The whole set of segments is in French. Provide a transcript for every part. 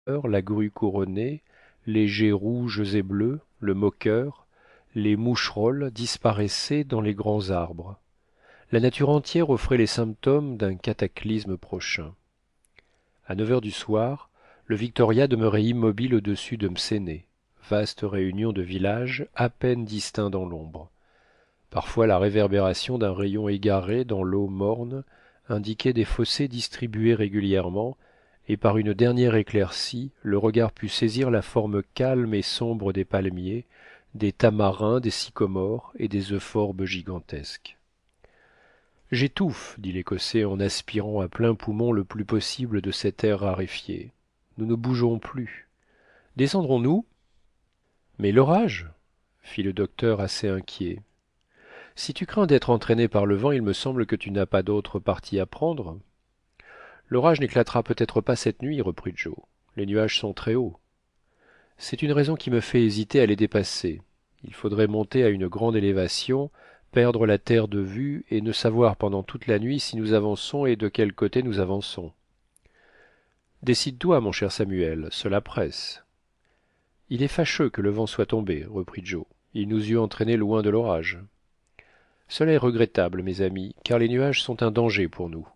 la grue couronnée, les jets rouges et bleus, le moqueur, les moucherolles disparaissaient dans les grands arbres. La nature entière offrait les symptômes d'un cataclysme prochain. À 9 heures du soir, le Victoria demeurait immobile au-dessus de Mséné, vaste réunion de villages à peine distincts dans l'ombre. Parfois la réverbération d'un rayon égaré dans l'eau morne indiquait des fossés distribués régulièrement, et par une dernière éclaircie le regard put saisir la forme calme et sombre des palmiers, des tamarins, des sycomores et des euphorbes gigantesques. J'étouffe, dit l'écossais en aspirant à pleins poumons le plus possible de cet air raréfié. Nous ne bougeons plus. Descendrons-nous? Mais l'orage? Fit le docteur assez inquiet. Si tu crains d'être entraîné par le vent, il me semble que tu n'as pas d'autre parti à prendre. L'orage n'éclatera peut-être pas cette nuit, reprit Joe. Les nuages sont très hauts. C'est une raison qui me fait hésiter à les dépasser. Il faudrait monter à une grande élévation, perdre la terre de vue et ne savoir pendant toute la nuit si nous avançons et de quel côté nous avançons. Décide-toi, mon cher Samuel, cela presse. Il est fâcheux que le vent soit tombé, reprit Joe. Il nous eût entraînés loin de l'orage. Cela est regrettable, mes amis, car les nuages sont un danger pour nous.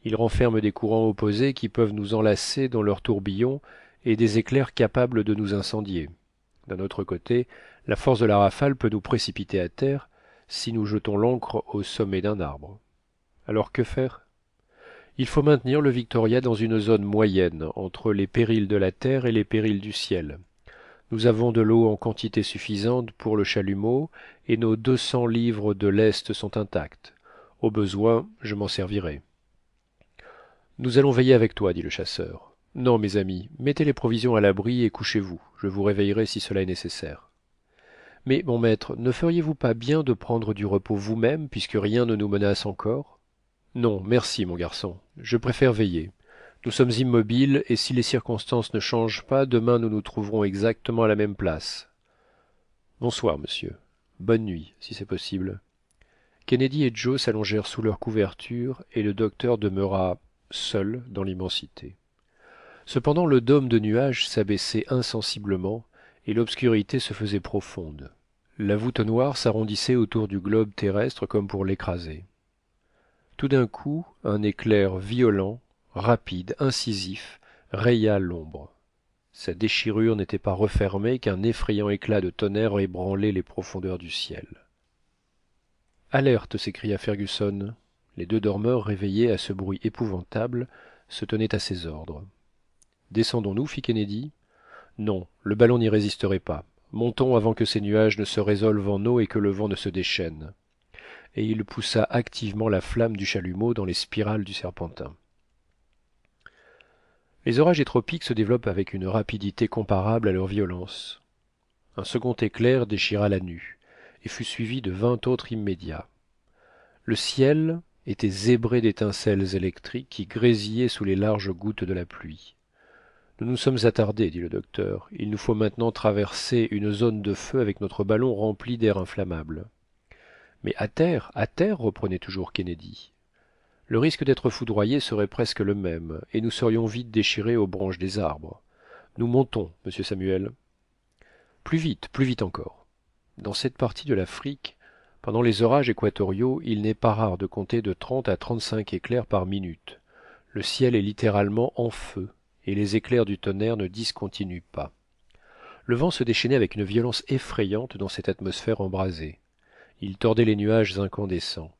Ils renferment des courants opposés qui peuvent nous enlacer dans leurs tourbillons et des éclairs capables de nous incendier. D'un autre côté, la force de la rafale peut nous précipiter à terre si nous jetons l'ancre au sommet d'un arbre. Alors que faire? Il faut maintenir le Victoria dans une zone moyenne entre les périls de la terre et les périls du ciel. Nous avons de l'eau en quantité suffisante pour le chalumeau et nos 200 livres de lest sont intactes. Au besoin, je m'en servirai. Nous allons veiller avec toi, dit le chasseur. Non, mes amis, mettez les provisions à l'abri et couchez-vous. Je vous réveillerai si cela est nécessaire. Mais, mon maître, ne feriez-vous pas bien de prendre du repos vous-même, puisque rien ne nous menace encore? Non, merci, mon garçon. Je préfère veiller. Nous sommes immobiles, et si les circonstances ne changent pas, demain nous nous trouverons exactement à la même place. Bonsoir, monsieur. Bonne nuit, si c'est possible. Kennedy et Joe s'allongèrent sous leurs couvertures, et le docteur demeura seul dans l'immensité. Cependant le dôme de nuages s'abaissait insensiblement et l'obscurité se faisait profonde. La voûte noire s'arrondissait autour du globe terrestre comme pour l'écraser. Tout d'un coup un éclair violent, rapide, incisif, raya l'ombre. Sa déchirure n'était pas refermée qu'un effrayant éclat de tonnerre ébranlait les profondeurs du ciel. Alerte, s'écria Fergusson. Les deux dormeurs, réveillés à ce bruit épouvantable, se tenaient à ses ordres. Descendons-nous, fit Kennedy. Non, le ballon n'y résisterait pas. Montons avant que ces nuages ne se résolvent en eau et que le vent ne se déchaîne. Et il poussa activement la flamme du chalumeau dans les spirales du serpentin. Les orages des tropiques se développent avec une rapidité comparable à leur violence. Un second éclair déchira la nue et fut suivi de 20 autres immédiats. Le ciel était zébré d'étincelles électriques qui grésillaient sous les larges gouttes de la pluie. Nous nous sommes attardés, dit le docteur. Il nous faut maintenant traverser une zone de feu avec notre ballon rempli d'air inflammable. Mais à terre, reprenait toujours Kennedy. Le risque d'être foudroyé serait presque le même, et nous serions vite déchirés aux branches des arbres. Nous montons, monsieur Samuel. Plus vite encore. Dans cette partie de l'Afrique, pendant les orages équatoriaux, il n'est pas rare de compter de 30 à 35 éclairs par minute. Le ciel est littéralement en feu, et les éclairs du tonnerre ne discontinuent pas. Le vent se déchaînait avec une violence effrayante dans cette atmosphère embrasée. Il tordait les nuages incandescents.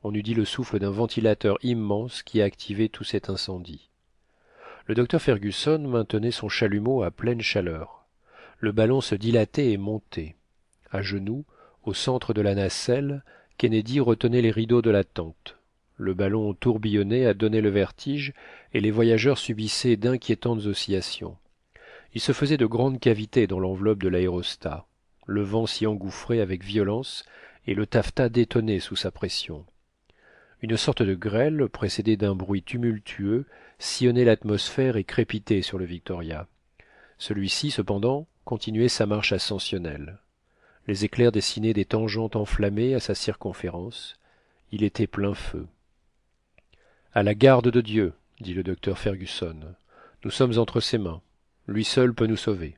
On eût dit le souffle d'un ventilateur immense qui activait tout cet incendie. Le docteur Fergusson maintenait son chalumeau à pleine chaleur. Le ballon se dilatait et montait. À genoux, au centre de la nacelle, Kennedy retenait les rideaux de la tente. Le ballon tourbillonnait à donner le vertige et les voyageurs subissaient d'inquiétantes oscillations. Il se faisait de grandes cavités dans l'enveloppe de l'aérostat. Le vent s'y engouffrait avec violence et le taffetas détonnait sous sa pression. Une sorte de grêle, précédée d'un bruit tumultueux, sillonnait l'atmosphère et crépitait sur le Victoria. Celui-ci, cependant, continuait sa marche ascensionnelle. Les éclairs dessinaient des tangentes enflammées à sa circonférence. Il était plein feu. À la garde de Dieu, dit le docteur Fergusson. Nous sommes entre ses mains. lui seul peut nous sauver.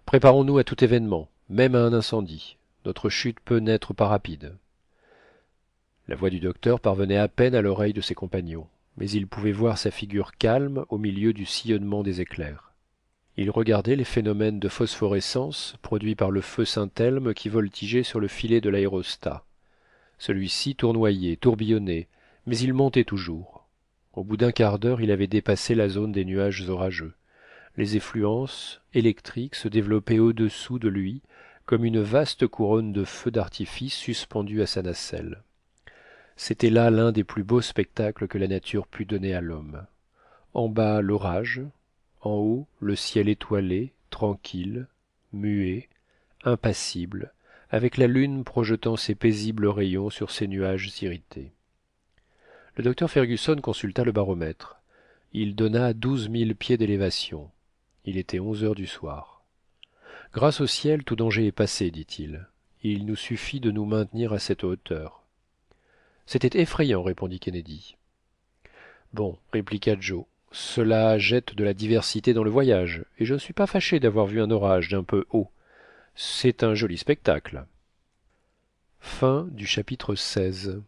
Préparons-nous à tout événement, même à un incendie. Notre chute peut n'être pas rapide. La voix du docteur parvenait à peine à l'oreille de ses compagnons, mais ils pouvaient voir sa figure calme au milieu du sillonnement des éclairs. Ils regardaient les phénomènes de phosphorescence produits par le feu Saint-Elme qui voltigeait sur le filet de l'aérostat. Celui-ci tournoyait, tourbillonnait, mais il montait toujours. Au bout d'un quart d'heure, il avait dépassé la zone des nuages orageux. Les effluences électriques se développaient au-dessous de lui comme une vaste couronne de feux d'artifice suspendue à sa nacelle. C'était là l'un des plus beaux spectacles que la nature pût donner à l'homme. En bas, l'orage, en haut, le ciel étoilé, tranquille, muet, impassible, avec la lune projetant ses paisibles rayons sur ces nuages irrités. Le docteur Fergusson consulta le baromètre. Il donna 12 000 pieds d'élévation. Il était 11 heures du soir. Grâce au ciel, tout danger est passé, dit-il. Il nous suffit de nous maintenir à cette hauteur. C'était effrayant, répondit Kennedy. Bon, répliqua Joe, cela jette de la diversité dans le voyage, et je ne suis pas fâché d'avoir vu un orage d'un peu haut. C'est un joli spectacle. Fin du chapitre 16.